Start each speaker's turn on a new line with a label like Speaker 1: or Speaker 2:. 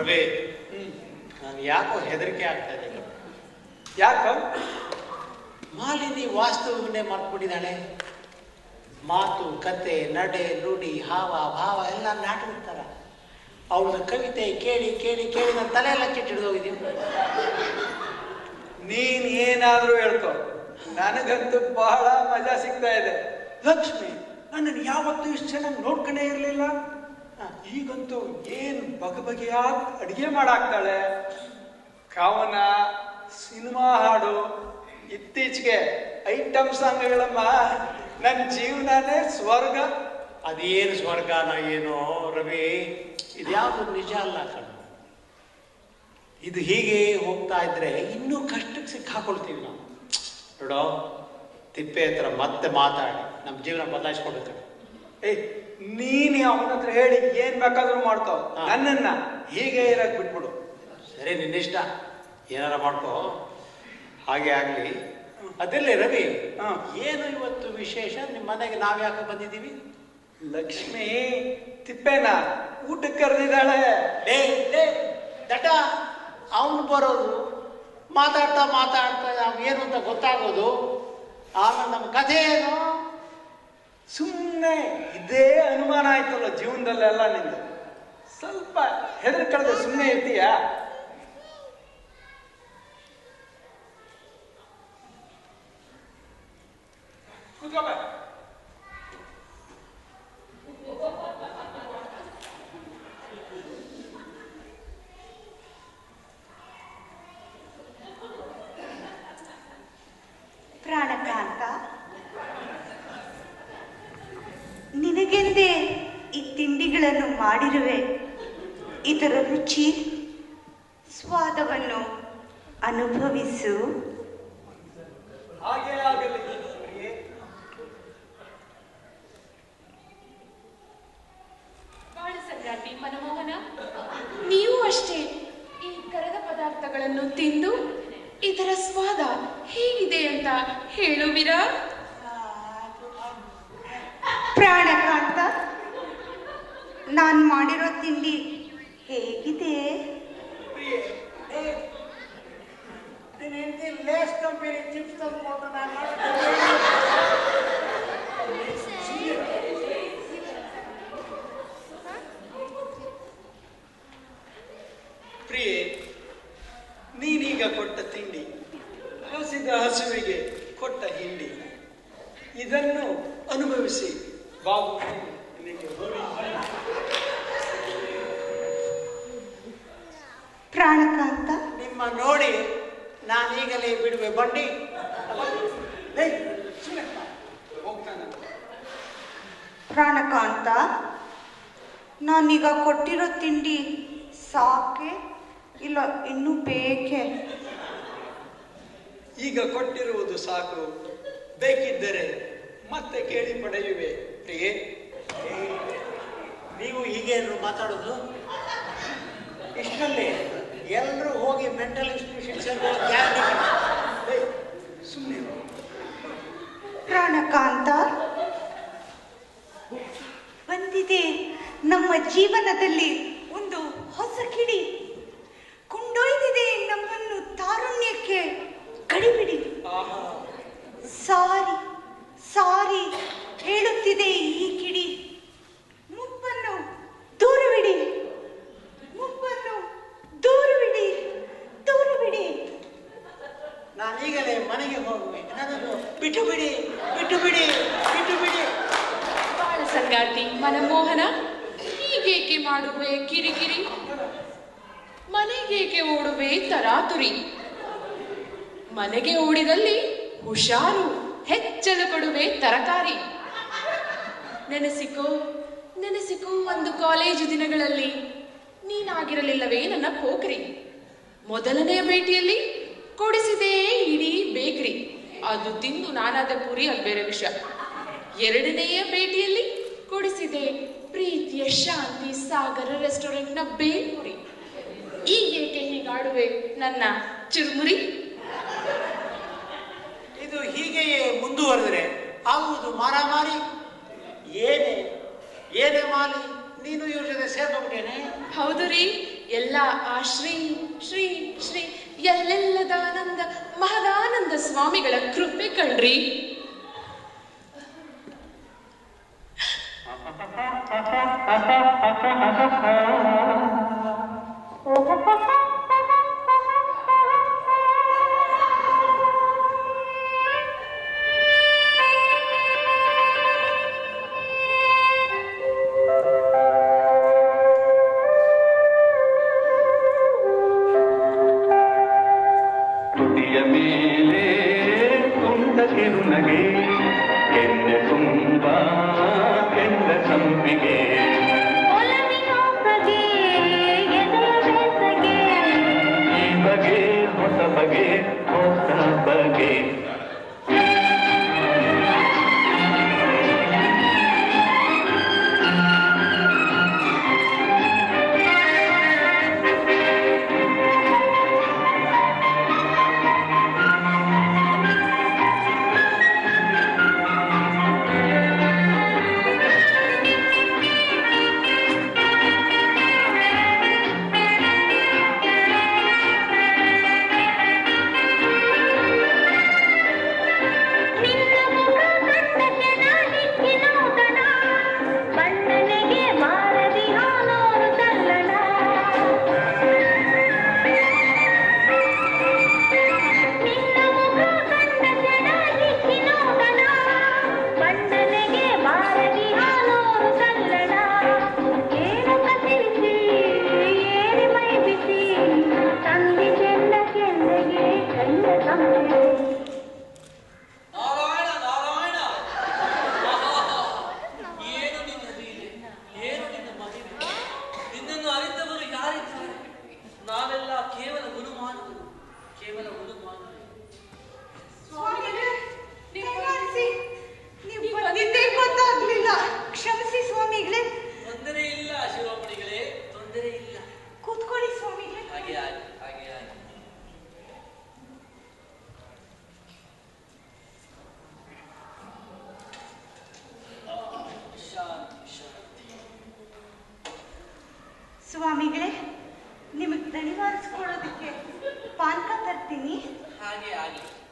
Speaker 1: ರವಿ, ನಾನು ಯಾಕೋ ಹೆದರಿಕೆ ಆಗ್ತಾ ಇದೆ.
Speaker 2: ಯಾಕೋ?
Speaker 1: ಮಾಲಿನಿ ವಾಸ್ತವನ್ನೇ ಮಾಡ್ಕೊಂಡಿದ್ದಾಳೆ. ಮಾತು, ಕತೆ, ನಡೆ, ನುಡಿ, ಹಾವ ಭಾವ ಎಲ್ಲ ನಾಟಕದ ಥರ. ಅವಳ ಕವಿತೆ ಕೇಳಿ ಕೇಳಿ ಕೇಳಿ ನನ್ನ ತಲೆ ಎಲ್ಲ ಕೆಟ್ಟಿಡ್ದೋಗಿದ್ದೀವಿ.
Speaker 2: ನೀನ್ ಏನಾದ್ರೂ ಹೇಳ್ಕೊ, ನನಗಂತೂ ಬಹಳ ಮಜಾ ಸಿಗ್ತಾ ಇದೆ.
Speaker 1: ಲಕ್ಷ್ಮಿ ನನ್ನನ್ನು ಯಾವತ್ತೂ ಇಷ್ಟು ಚೆನ್ನಾಗಿ ನೋಡ್ಕೊಂಡೇ ಇರಲಿಲ್ಲ.
Speaker 2: ಈಗಂತೂ ಏನ್ ಬಗೆಯಾದ ಅಡಿಗೆ ಮಾಡಾಕ್ತಾಳೆ. ಕವನ, ಸಿನಿಮಾ ಹಾಡು, ಇತ್ತೀಚೆಗೆ ಐಟಮ್ ಸಾಂಗ್ಗಳಮ್ಮ. ನನ್ನ ಜೀವನನೇ ಸ್ವರ್ಗ.
Speaker 1: ಅದೇನು ಸ್ವರ್ಗನ ಏನೋ ರವಿ, ಇದ್ಯಾವುದು ನಿಜ ಅಲ್ಲ ಕಣ. ಇದು ಹೀಗೆ ಹೋಗ್ತಾ ಇದ್ರೆ ಇನ್ನೂ ಕಷ್ಟಕ್ಕೆ ಸಿಕ್ಕಾಕೊಳ್ತೀವಿ ನಾವು. ನೋಡೋ, ತಿಪ್ಪೆ ಹತ್ರ ಮತ್ತೆ ಮಾತಾಡಿ ನಮ್ಮ ಜೀವನ ಬದಲಾಯಿಸ್ಕೊಡ್ಬೇಕು.
Speaker 2: ನೀನು ಅವನ ಹತ್ರ ಹೇಳಿ ಏನ್ ಬೇಕಾದ್ರೂ ಮಾಡ್ಕೋ, ನನ್ನನ್ನ ಹೀಗೆ ಇರಕ್ ಬಿಟ್ಬಿಡು.
Speaker 1: ಸರಿ, ನಿನ್ನಿಷ್ಟ, ಏನಾರ ಮಾಡ್ಕೋ, ಹಾಗೆ ಆಗ್ಲಿ. ಅದಿರಲಿ ರವಿ, ಏನು ಇವತ್ತು ವಿಶೇಷ? ನಿಮ್ಮ ಮನೆಗೆ ನಾವ್ ಯಾಕೆ ಬಂದಿದ್ದೀವಿ?
Speaker 2: ಲಕ್ಷ್ಮಿ ತಿಪ್ಪೇನ ಊಟಕ್ಕೆ ಕರೆದಿದ್ದಾಳೆ.
Speaker 1: ದಟ, ಅವನು ಬರೋದು ಮಾತಾಡ್ತಾ ಮಾತಾಡ್ತಾ ಏನು ಅಂತ ಗೊತ್ತಾಗೋದು, ಆಮೇಲೆ ನಮ್ಮ ಕಥೆ ಏನು?
Speaker 2: ಸುಮ್ಮನೆ ಇದೇ ಅನುಮಾನ ಆಯ್ತಲ್ಲ ಜೀವನದಲ್ಲೆಲ್ಲ ನಿಂದ. ಸ್ವಲ್ಪ ಹೆದರ್ ಕಳೆದ ಸುಮ್ಮನೆ ಇರ್ತೀಯ?
Speaker 3: ಪ್ರಾಣಕಾಂತ, ನಿನಗೆಂದೇ ಈ ತಿಂಡಿಗಳನ್ನು ಮಾಡಿರುವೆ. ಇದರ ರುಚಿ ಸ್ವಾದವನ್ನು ಅನುಭವಿಸು.
Speaker 2: ಹಾಗೆ ಆಗಲಿ.
Speaker 4: ಬಾಳ ಸಂಗಾತಿ ಮನಮೋಹನ, ನೀವು ಅಷ್ಟೇ ಈ ಕರೆದ ಪದಾರ್ಥಗಳನ್ನು ತಿಂದು ಇದರ ಸ್ವಾದ ಹೇಗಿದೆ ಅಂತ ಹೇಳುವಿರಾ?
Speaker 3: ಪ್ರಾಣಕಾಂತ, ನಾನು ಮಾಡಿರೋ ತಿಂಡಿ ಹೇಗಿದೆ?
Speaker 1: ಲೇಸ್ ಕಂಪನಿ ಚಿಪ್ಸ್ ತಂದ್ಕೊಂಡು ನಾನು
Speaker 2: ಪ್ರಿಯೆ, ನೀನೀಗ ಕೊಟ್ಟ ತಿಂಡಿ ಹಸಿದ ಹಸುವಿಗೆ ಕೊಟ್ಟ ಹಿಂಡಿ. ಇದನ್ನು ಅನುಭವಿಸಿ ಬಾಬು.
Speaker 3: ಪ್ರಾಣಕಾಂತ,
Speaker 1: ನಿಮ್ಮ ನೋಡಿ ನಾನೀಗಲೇ ಬಿಡುವೆ ಬಂಡಿ.
Speaker 3: ಪ್ರಾಣಕಾಂತ, ನಾನೀಗ ಕೊಟ್ಟಿರೋ ತಿಂಡಿ ಸಾಕೆ ಇಲ್ಲ ಇನ್ನೂ ಬೇಕೆ?
Speaker 2: ಈಗ ಕೊಟ್ಟಿರುವುದು ಸಾಕು, ಬೇಕಿದ್ದರೆ ಮತ್ತೆ ಕೇಳಿ ಪಡೆಯುವೆ ಪ್ರಿಯೆ.
Speaker 1: ನೀವು ಹೀಗೆ ಮಾತಾಡೋದು? ಇಷ್ಟರಲ್ಲಿ ಎಲ್ಲರೂ ಹೋಗಿ ಮೆಂಟಲ್ ಇನ್ಸ್ಟಿಟ್ಯೂಷನ್
Speaker 2: ಸುಮ್ಮನೆ.
Speaker 3: ಪ್ರಾಣಕಾಂತ, ಬಂದಿದೆ ನಮ್ಮ ಜೀವನದಲ್ಲಿ ಒಂದು ಹೊಸ ಕಿಡಿ. ಕೊಂಡೊಯ್ದಿದೆ ನಮ್ಮನ್ನು ತಾರುಣ್ಯಕ್ಕೆ. ಕಡಿಬಿಡಿ. ಸಾರಿ ಸಾರಿ ಹೇಳುತ್ತಿದೆ ಈ ಕಿಡಿ. ಮುಪ್ಪನ್ನು ದೂರವಿಡಿ, ಮುಪ್ಪನ್ನು ದೂರವಿಡಿ, ದೂರವಿಡಿ.
Speaker 1: ನಾನೀಗಲೇ ಮನೆಗೆ ಹೋಗುವೆ. ನನ್ನನ್ನು ಬಿಟ್ಟು ಬಿಡಿ, ಬಿಟ್ಟು ಬಿಡಿ, ಬಿಟ್ಟು ಬಿಡಿ.
Speaker 4: ಬಾಳ ಸಂಗಾತಿ ಮನಮೋಹನ, ಹೀಗೇಕೆ ಮಾಡುವೆ ಕಿರಿಕಿರಿ? ಮನೆಗೇಕೆ ಓಡುವೆ ತರಾತುರಿ? ಮನೆಗೆ ಓಡಿದಲ್ಲಿ ಹುಷಾರು, ಹೆಚ್ಚಲು ಕೊಡುವೆ ತರಕಾರಿ. ನೆನೆಸಿಕೋ ನೆನೆಸಿಕೋ, ಒಂದು ಕಾಲೇಜು ದಿನಗಳಲ್ಲಿ ನೀನಾಗಿರಲಿಲ್ಲವೇ ನನ್ನ ಪೋಖ್ರಿ? ಮೊದಲನೆಯ ಭೇಟಿಯಲ್ಲಿ ಕೊಡಿಸಿದೆ ಇಡೀ ಬೇಕ್ರಿ. ಅದು ತಿಂದು ನಾನಾದ ಪುರಿ, ಅದು ಬೇರೆ ವಿಷಯ. ಎರಡನೆಯ ಭೇಟಿಯಲ್ಲಿ ಕೊಡಿಸಿದೆ ಪ್ರೀತಿಯ ಶಾಂತಿ ಸಾಗರ ರೆಸ್ಟೋರೆಂಟ್ನ ಬೇಲ್ಪುರಿ. ಈಗೇಕೆ ಹೀಗಾಡುವೆ ನನ್ನ ಚುರುಮುರಿ?
Speaker 1: ಇದು ಹೀಗೆಯೇ ಮುಂದುವರೆದರೆ ಆಗುವುದು ಮಾರಾಮಾರಿ. ಏನೇ ಏನೇ ಮಾಲಿ, ನೀನು ಇವ್ರ ಜೊತೆ ಸೇರ್ಕೊಂಡ್ಬಿಟ್ಟೇನೆ.
Speaker 4: ಹೌದು ರೀ, ಎಲ್ಲ ಆ ಶ್ರೀ ಶ್ರೀ ಶ್ರೀ ಎಲ್ಲೆಲ್ಲದಾನಂದ ಮಹದಾನಂದ ಸ್ವಾಮಿಗಳ ಕೃಪೆ ಕಣ್ರಿ.
Speaker 3: ಸ್ವಾಮಿಗಳೇ, ನಿಮಗೆ ದಣಿವಾರಿಸ್ಕೊಳ್ಳೋದಕ್ಕೆ ಪಾನಕ ತರ್ತೀನಿ.
Speaker 5: ಹಾಗೆ ಆಗಲಿ.